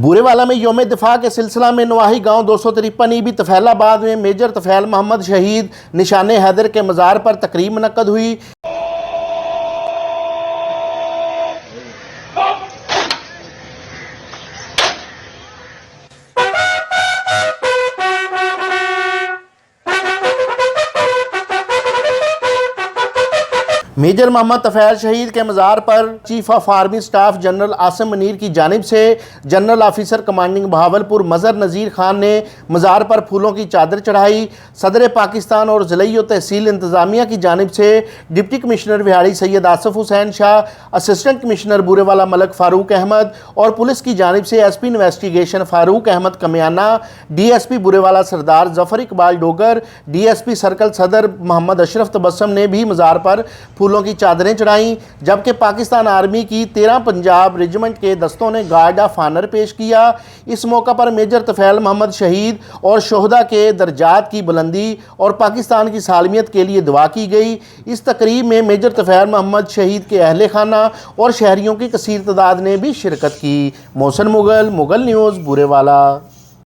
بورے والا میں یوم دفاع کے سلسلہ میں نواحی گاؤں 253 ای بی طفیل آباد میں میجر طفیل محمد شہید نشان حیدر کے مزار پر تقریب منعقد ہوئی۔ میجر محمد طفیل شہید کے مزار پر chief of army staff general Asim Munir کی جانب سے general officer commanding Bahawalpur Mazhar Nazir Khan نے مزار پر پھولوں کی چادر چڑھائی۔ صدر پاکستان اور ضلعی و تحصیل انتظامیہ کی جانب سے deputy commissioner Vehari Syed Asif Hussain Shah, assistant commissioner Burewala Malik Farooq Ahmed اور پولیس کی جانب سے S P investigation Farooq Ahmed Kamiana, D S P Burewala Sardar Zafar Iqbal Dogar, D S P circle Saddar Muhammad اشرف تبسم نے بھی مزار پر پھولوں کی چادریں چڑھائیں، جبکہ پاکستان آرمی کی 13 پنجاب ریجمنٹ کے دستوں نے گارڈ آف آنر پیش کیا۔ اس موقع پر میجر طفیل محمد شہید اور شہداء کے درجات کی بلندی اور پاکستان کی سالمیت کے لیے دعا کی گئی۔ اس تقریب میں میجر طفیل محمد شہید کے اہل خانہ اور شہریوں کی کثیر تعداد نے بھی شرکت کی۔ محسن مغل نیوز بورے والا۔